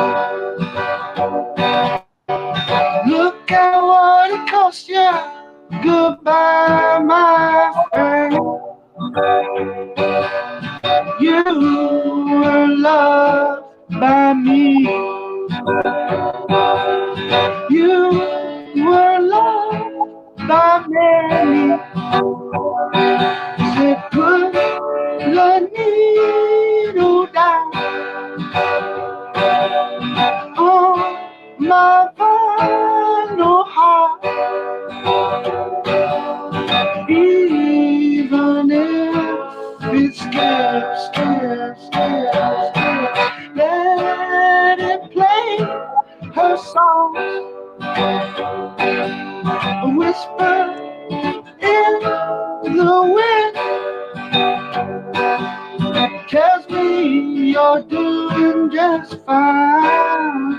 Look at what it cost you. Goodbye, my friend. You were loved by me. You were loved by many. Said put the needle down on my final heart. Even if it skips, let it play her songs. A whisper in the wind tells me you're doing just fine.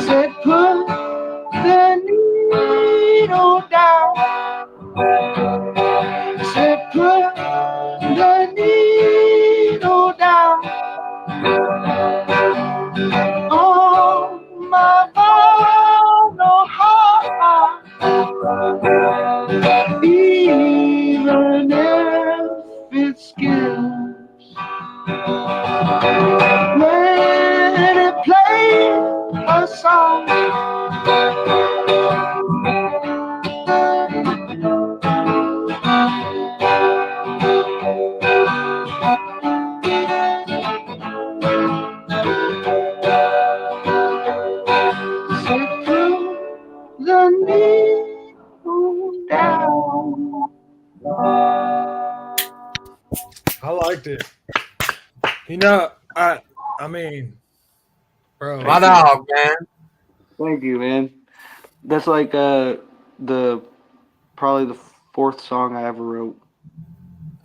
Said put the needle down. Said put the needle down on my final heart. Even if it skips, when it plays a song. The needle down. I liked it. You know, I mean, bro. My dog, man. Thank you, man. That's like the probably the fourth song I ever wrote.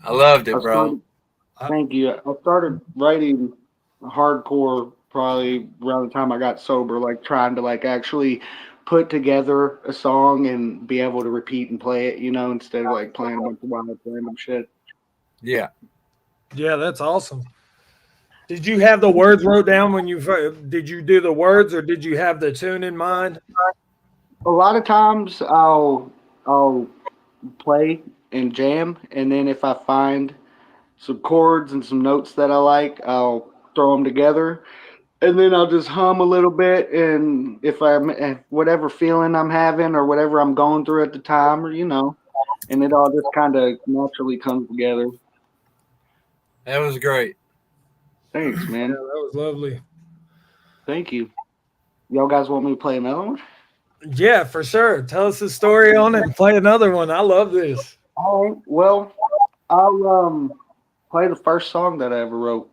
I loved it, bro. Thank you. I started writing hardcore probably around the time I got sober, like trying to like actually put together a song and be able to repeat and play it, you know, instead of like playing a bunch of wild random shit. Yeah. Yeah, that's awesome. Did you have the words wrote down when you did you do the words, or did you have the tune in mind? A lot of times I'll play and jam, and then if I find some chords and some notes that I like, I'll throw them together, and then I'll just hum a little bit. And if whatever feeling I'm having or whatever I'm going through at the time, or you know, and it all just kind of naturally comes together. That was great. Thanks, Yeah, man. that was lovely. Thank you. Y'all guys want me to play another one? Yeah, for sure. Tell us the story on it and play another one. I love this. All right. Well, I'll play the first song that I ever wrote.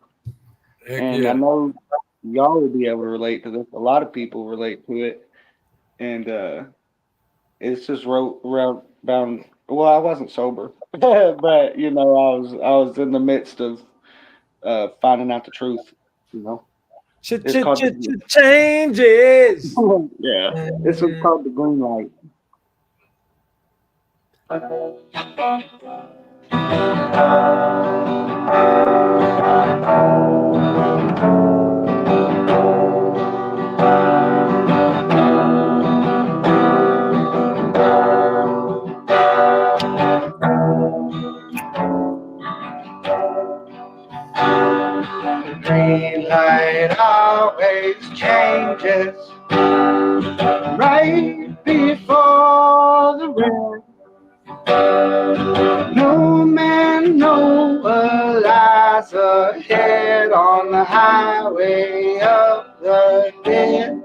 Heck And yeah. I know y'all will be able to relate to this. A lot of people relate to it. And it's just wrote around about, well, I wasn't sober. But you know, I was in the midst of finding out the truth, you know. It's called Changes. yeah. This is called The Green Light. Green light always changes right before the red. No man, no lies ahead on the highway of the dead.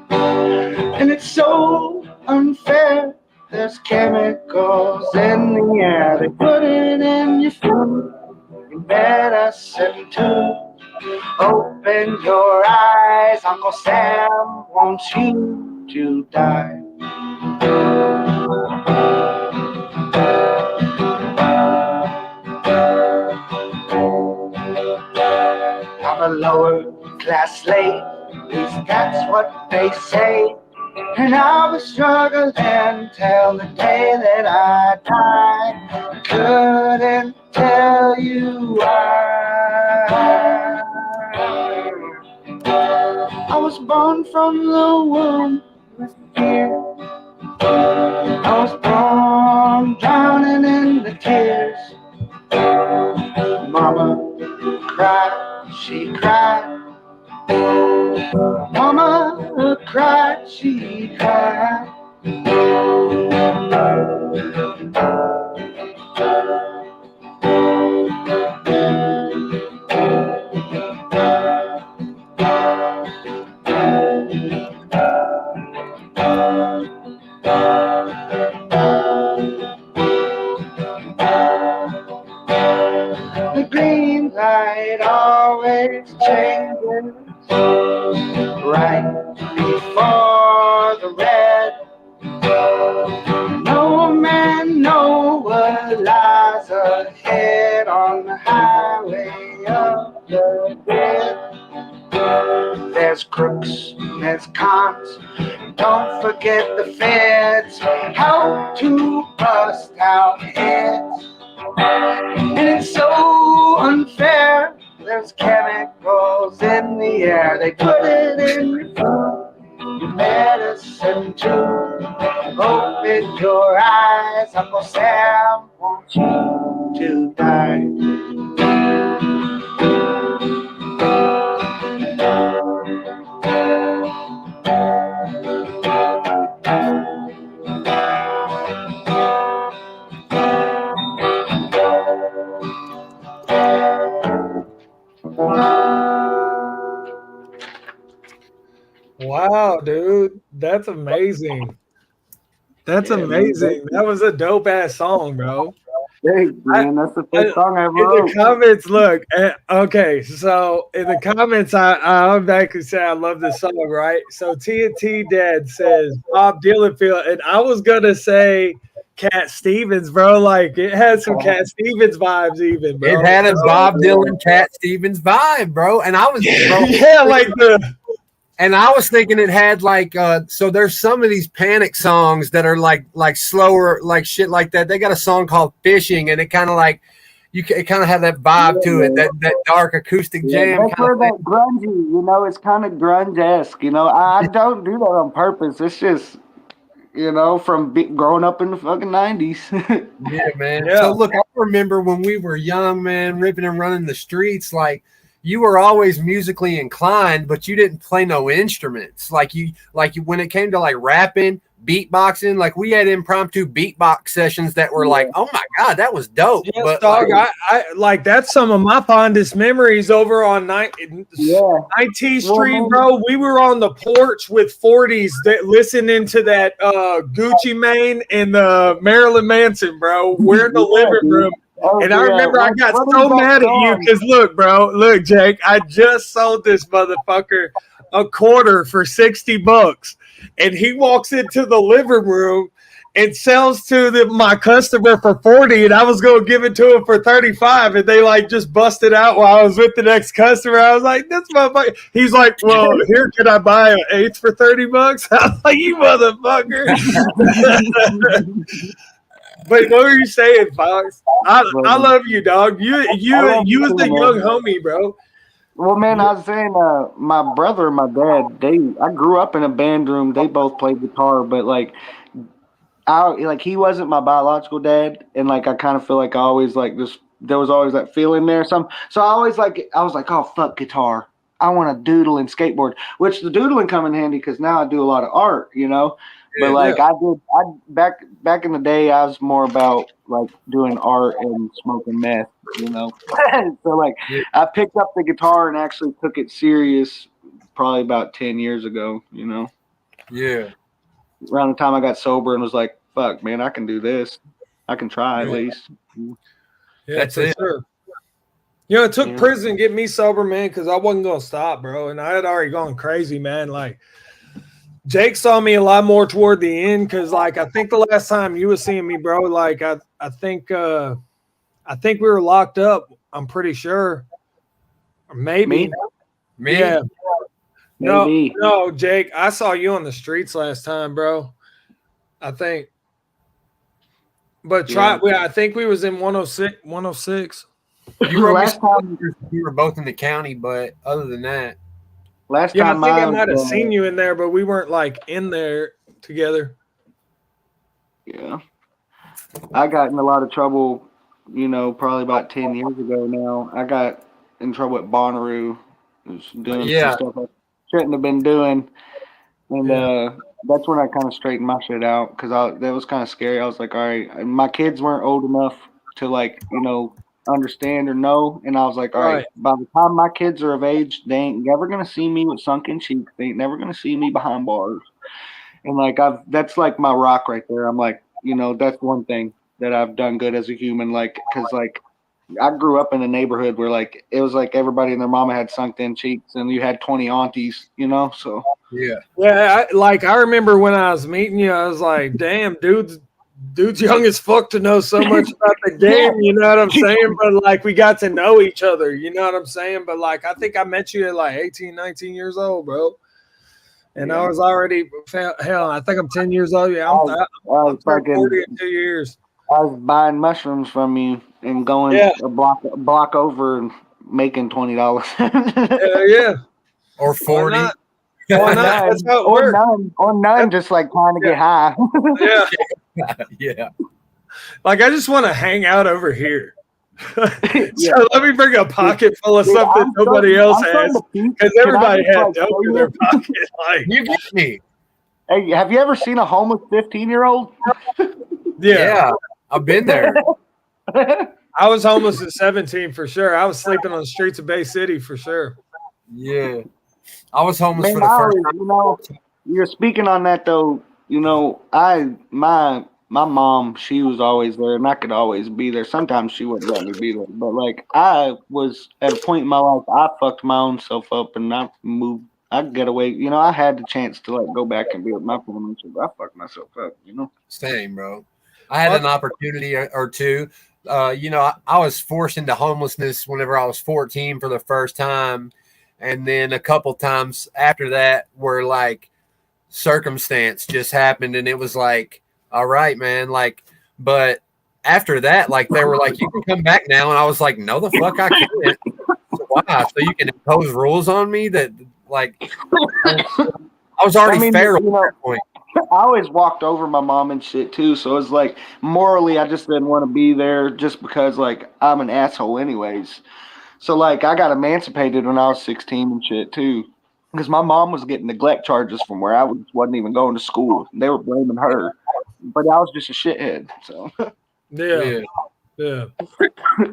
And it's so unfair. There's chemicals in the air. They put it in your food. You better send to. Open your eyes, Uncle Sam wants you to die. class slave. At least that's what they say. And I was struggling till the day that I died. Couldn't tell you why. I was born from the womb with fear. I was born drowning in the tears. Mama cried, she cried. Mama cried, she cried. The green light always changes right before the red. No man knows what lies ahead on the highway of the dead. There's crooks, there's cons, don't forget the feds. How to bust out heads. And it's so unfair. There's chemicals in the air. They put it in your food, your medicine too. Open your eyes, Uncle Sam wants you to die. Wow, dude, that's amazing. That's amazing. That was a dope ass song, bro. Hey, man, that's the first song I In wrote. the comments, look, okay, so in the comments, I automatically say I love this song, right? So TNT Dad says Bob Dylan feel, and I was gonna say Cat Stevens, bro. Like it had some Cat Stevens vibes, even, bro. It had a Bob Dylan, Cat Stevens vibe, bro. And I was, bro, yeah, like and I was thinking it had like, so there's some of these Panic songs that are like slower, like shit like that. They got a song called Fishing, and it kind of like, it kind of had that vibe to it, that dark acoustic jam. That's where that grungy, you know, it's kind of grunge-esque, you know. I don't do that on purpose. It's just, you know, from growing up in the fucking 90s. Yeah, man. Yeah. So look, I remember when we were young, man, ripping and running the streets, like you were always musically inclined, but you didn't play no instruments. Like you when it came to like rapping, beatboxing, like we had impromptu beatbox sessions that were like, oh my God, that was dope. Yes, but dog, I like that's some of my fondest memories over on 19th Street, bro. We were on the porch with 40s that listening to that Gucci Mane and the Marilyn Manson, bro. We're in the living room. And I remember I got so mad at you because look, Jake, I just sold this motherfucker a quarter for $60, and he walks into the living room and sells to my customer for 40, and I was gonna give it to him for 35, and they like just busted out while I was with the next customer. I was like, "This motherfucker." He's like, "Well, here, can I buy an eighth for $30?" I was like, "You motherfucker." But what were you saying, Fox? I love you, dog. You was the young homie, bro. Well, man, I was saying, my brother and my dad, I grew up in a band room. They both played guitar, but like he wasn't my biological dad, and like I kind of feel like I always like this. There was always that feeling there. So I was like, oh fuck guitar. I want to doodle and skateboard, which the doodling come in handy because now I do a lot of art, you know. But like I back in the day, I was more about like doing art and smoking meth, you know. So like I picked up the guitar and actually took it serious probably about 10 years ago, you know. Yeah. Around the time I got sober and was like, fuck, man, I can do this. I can try at least. Yeah, that's it. Sure. You know, it took prison to get me sober, man, because I wasn't going to stop, bro. And I had already gone crazy, man. Like, Jake saw me a lot more toward the end because, like, I think the last time you were seeing me, bro, like, I think we were locked up. I'm pretty sure, or maybe. Me? Yeah, Maybe. No, Jake. I saw you on the streets last time, bro. I think. But I think we was in 106. 106. You were Last time, we were both in the county, but other than that, last Yeah, I time think I was, might have seen you in there, but we weren't like in there together. Yeah, I got in a lot of trouble. Probably about 10 years ago now. I got in trouble at Bonnaroo. Was doing some stuff I shouldn't have been doing, and that's when I kind of straightened my shit out because that was kind of scary. I was like, all right, my kids weren't old enough to like understand or know, and I was like, all right, by the time my kids are of age, they ain't never gonna see me with sunken cheeks. They ain't never gonna see me behind bars, and like that's like my rock right there. I'm like, that's one thing that I've done good as a human, like because like I grew up in a neighborhood where like it was like everybody and their mama had sunk in cheeks, and you had 20 aunties, so. yeah. I remember when I was meeting you, I was like, damn, dude's young as fuck to know so much about the game, you know what I'm saying? But like we got to know each other, you know what I'm saying? But like I think I met you at like 18, 19 years old, bro. And I was already, hell, I think I'm 10 years old. Yeah, I'm 40 in 2 years. I was buying mushrooms from you and going a block over and making $20. Yeah. Or 40. Why not? That's how it works. Or none, just like trying to get high. Yeah. Like I just want to hang out over here. So let me bring a pocket full of something nobody else has, because everybody had dope in their pocket. Like, you get me. Hey, have you ever seen a homeless 15-year-old? Yeah, I've been there. I was homeless at 17 for sure. I was sleeping on the streets of Bay City for sure. Yeah, I was homeless for the first time. You're speaking on that though. My mom, she was always there, and I could always be there. Sometimes she wouldn't let me be there, but like I was at a point in my life, I fucked my own self up, and I moved. I could get away. I had the chance to like go back and be with my family, so I fucked myself up. Same, bro. I had an opportunity or two. I was forced into homelessness whenever I was 14 for the first time, and then a couple times after that, where like circumstance just happened, and it was like, all right, man. Like, but after that, like they were like, you can come back now, and I was like, no, the fuck I can't. Why? So you can impose rules on me that like I was already feral at that point. I always walked over my mom and shit too, so it's like morally I just didn't want to be there just because like I'm an asshole anyways. So like I got emancipated when I was 16 and shit too, because my mom was getting neglect charges from where I wasn't even going to school. They were blaming her, but I was just a shithead. So yeah.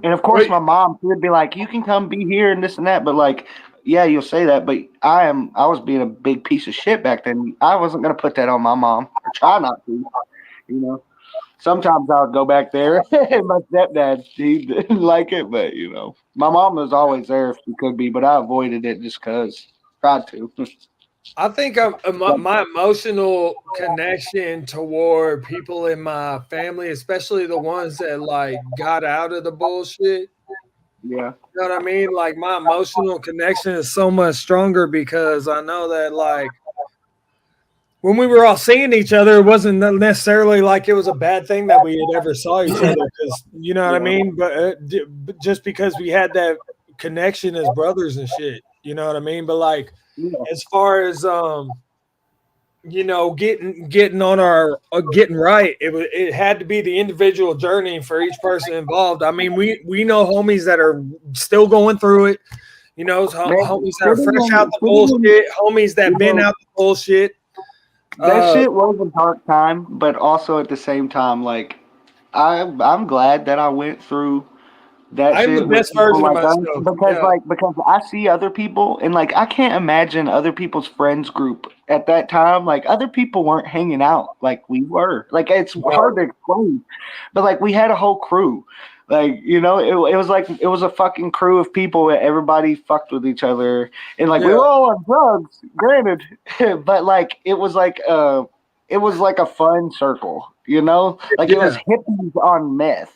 And of course my mom, she would be like, you can come be here and this and that, but like, yeah, you'll say that, but I was being a big piece of shit back then. I wasn't gonna put that on my mom, or try not to. Sometimes I would go back there, and my stepdad, he didn't like it, but my mom was always there if she could be, but I avoided it just because tried to. I think my emotional connection toward people in my family, especially the ones that like got out of the bullshit. Yeah. You know what I mean? Like my emotional connection is so much stronger because I know that like when we were all seeing each other, it wasn't necessarily like it was a bad thing that we had ever saw each other, because you know what I mean? But just because we had that connection as brothers and shit, you know what I mean? But like, as far as getting on our getting right, it had to be the individual journey for each person involved. I mean, we know homies that are still going through it, homies that are fresh out the bullshit, homies that been out the bullshit. That shit was a dark time, but also at the same time, like I'm glad that I went through that. I'm shit the best version of myself because I see other people, and like I can't imagine other people's friends group at that time. Like other people weren't hanging out like we were. Like it's hard to explain, but like we had a whole crew. Like it was like it was a fucking crew of people where everybody fucked with each other, and like we were all on drugs, granted, but like it was like a fun circle, like it was hippies on meth.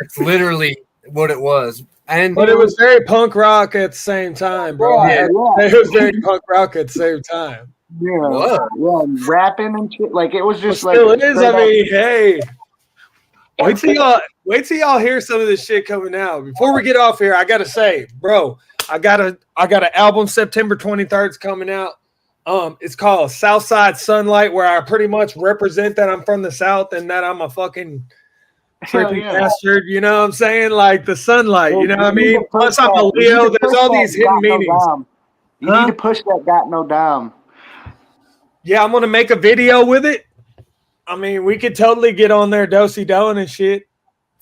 It's literally what it was. But it was very punk rock at the same time, bro. Yeah, It was very punk rock at the same time. Yeah, rapping and shit. Like it was just But still, like it is. I mean, hey, wait till y'all hear some of this shit coming out. Before we get off here, I gotta say, bro, I got an album September 23rd is coming out. It's called Southside Sunlight, where I pretty much represent that I'm from the South and that I'm a fucking trippy bastard. You know what I'm saying? Like the sunlight. You know what I mean? Plus, I'm a Leo. There's all these hidden meanings. You need to push that got no dime. Yeah, I'm gonna make a video with it. I mean, we could totally get on there, do-si-doing and shit.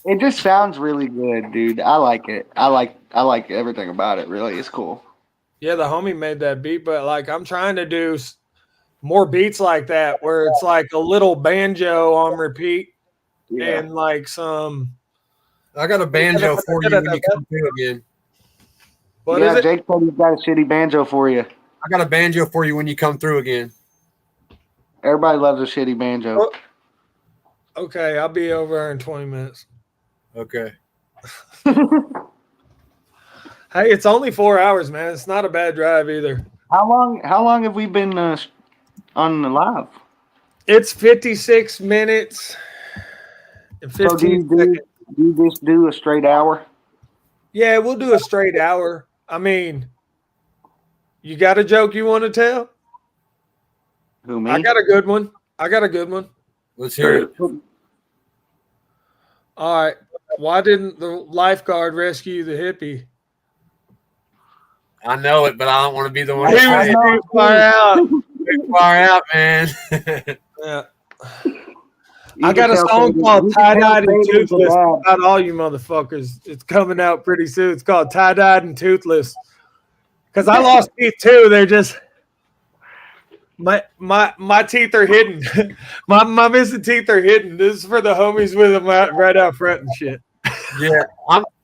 It just sounds really good, dude. I like it. I like everything about it. Really, it's cool. Yeah, the homie made that beat, but like I'm trying to do more beats like that, where it's like a little banjo on repeat and like some. I got a banjo for you when you come through again. What is it? Jake said he's got a shitty banjo for you. I got a banjo for you when you come through again. Everybody loves a shitty banjo. Oh, okay, I'll be over here in 20 minutes. Okay. Hey, it's only 4 hours, man. It's not a bad drive either. How long have we been on the live? It's 56 minutes and 15 seconds. Do you just do a straight hour? Yeah, we'll do a straight hour. I mean, you got a joke you want to tell? Who, me? I got a good one. Let's hear it. All right. Why didn't the lifeguard rescue the hippie? I know it, but I don't want to be the one. He was too far out. Too far out, man. Yeah. I got a song called Tie-Dyed and Toothless about all you motherfuckers. It's coming out pretty soon. It's called Tie-Dyed and Toothless. Because I lost teeth too. They're just my teeth are hidden. my missing teeth are hidden. This is for the homies with them right out front and shit. Yeah,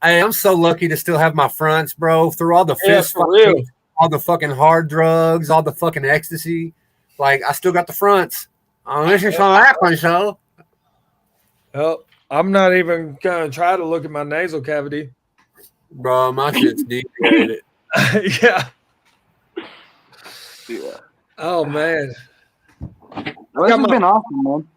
I'm so lucky to still have my fronts, bro. Through all the all the fucking hard drugs, all the fucking ecstasy, like I still got the fronts. This is on that one, so. Well, I'm not even gonna try to look at my nasal cavity. Bro, my shit's deep. Yeah. Yeah. Oh man. Well, this has been awesome, man.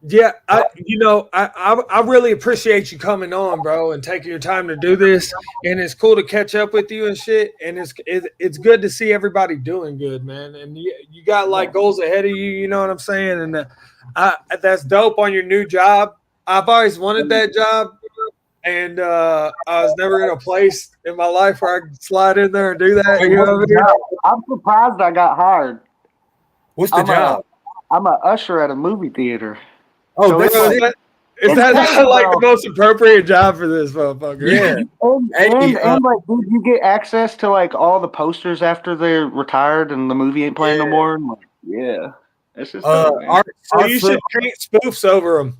Yeah, I really appreciate you coming on, bro, and taking your time to do this. And it's cool to catch up with you and shit. And it's good to see everybody doing good, man. And you got like goals ahead of you. You know what I'm saying? And that's dope on your new job. I've always wanted that job, and I was never in a place in my life where I could slide in there and do that. You know what I mean? I'm surprised I got hired. What's the job? I'm an usher at a movie theater. Oh, so is that not like the most appropriate job for this motherfucker? Yeah. And like, dude, you get access to like all the posters after they're retired and the movie ain't playing no more. And, like, yeah, it's just so you should treat spoofs over them.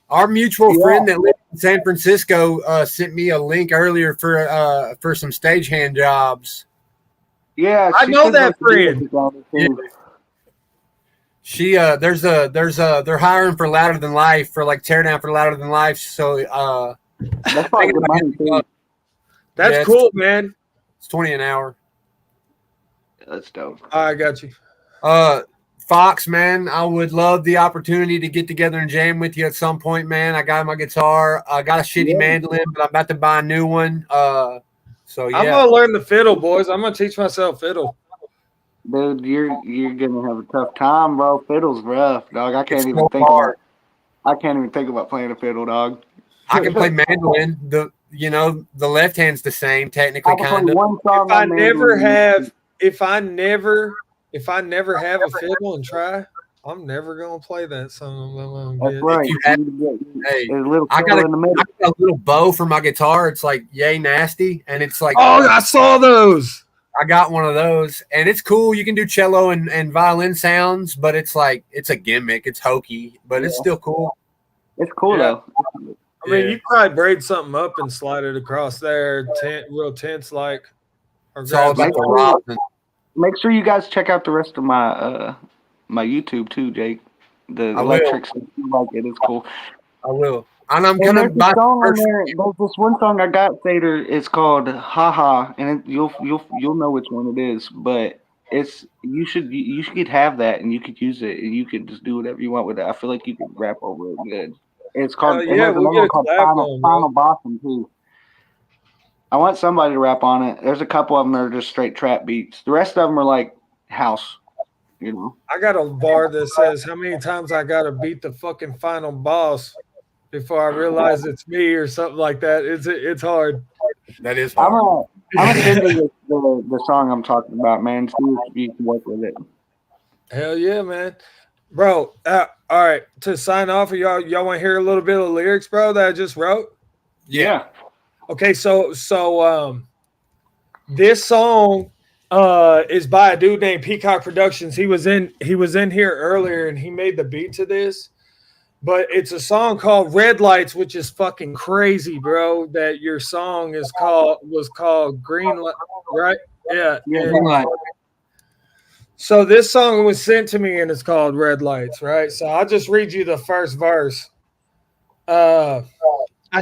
Our mutual friend that lives in San Francisco sent me a link earlier for some stagehand jobs. Yeah, I know that friend. Yeah. She they're hiring for Louder Than Life for like teardown for Louder Than Life. So that's probably good money too. That's cool, man. It's $20 an hour. That's dope. I got you. Fox, man, I would love the opportunity to get together and jam with you at some point, man. I got my guitar. I got a shitty mandolin, but I'm about to buy a new one. So yeah. I'm gonna learn the fiddle, boys. I'm gonna teach myself fiddle. Dude, you're gonna have a tough time, bro. Fiddle's rough, dog. I can't even think about playing a fiddle, dog. I can play mandolin. The left hand's the same, technically, kind of. If I never have a fiddle and try, I'm never gonna play that song. That's right. I got a little bow for my guitar. It's like yay nasty, and it's like I saw those. I got one of those, and it's cool. You can do cello and violin sounds, but it's like it's a gimmick. It's hokey, but it's still cool. It's cool though. I mean, you probably braid something up and slide it across there, real tense like. It's all about the rosin. Make sure you guys check out the rest of my my YouTube too, Jake. The electric stuff, like it is cool. I will. And I'm And kind there's of a song on there. There's this one song I got, Seder. It's called "Ha Ha," and you'll know which one it is. But you should have that, and you could use it, and you could just do whatever you want with it. I feel like you could rap over it good. It's Hell called, and yeah, there's we'll another get one a called collab Final going, bro. Final Boston too. I want somebody to rap on it. There's a couple of them that are just straight trap beats. The rest of them are like house, you know. I got a bar that says how many times I gotta beat the fucking final boss before I realize it's me or something like that. It's hard. That is I'm hard. gonna send you the song I'm talking about, man. See if you can work with it. Hell yeah, man. Bro, all right. To sign off, y'all want to hear a little bit of lyrics, bro, that I just wrote? Yeah. Okay, so this song is by a dude named Peacock Productions. He was in here earlier and he made the beat to this. But it's a song called Red Lights, which is fucking crazy, bro. That your song was called Green Light, right? Yeah. Green Light. So this song was sent to me and it's called Red Lights, right? So I'll just read you the first verse. I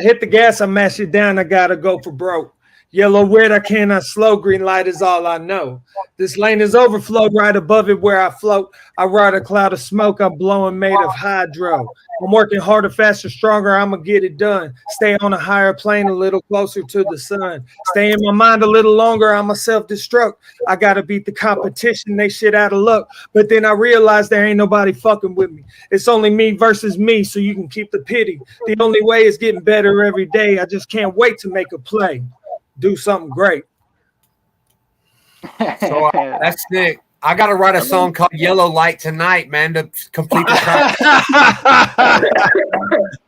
hit the gas, I mash it down, I gotta go for broke. Yellow red, I cannot slow. Green light is all I know. This lane is overflow right above it where I float. I ride a cloud of smoke. I'm blowing made of hydro. I'm working harder, faster, stronger. I'm going to get it done. Stay on a higher plane, a little closer to the sun. Stay in my mind a little longer. I'm a self-destruct. I got to beat the competition. They shit out of luck. But then I realized there ain't nobody fucking with me. It's only me versus me, so you can keep the pity. The only way is getting better every day. I just can't wait to make a play. Do something great. So that's sick. I got to write a song called Yellow Light tonight, man, to complete the track.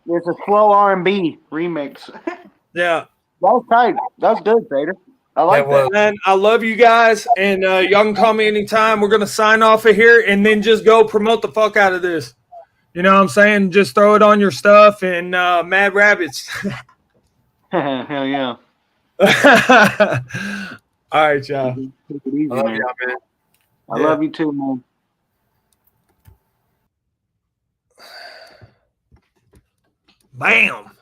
It's a slow R&B remix. Yeah. That was tight. That was good, Vader. I like that. Man, I love you guys, and y'all can call me anytime. We're going to sign off of here and then just go promote the fuck out of this. You know what I'm saying? Just throw it on your stuff and Mad Rabbits. Hell yeah. All right, y'all. Take it easy, I love man. y'all, man. I love you too, man. Bam.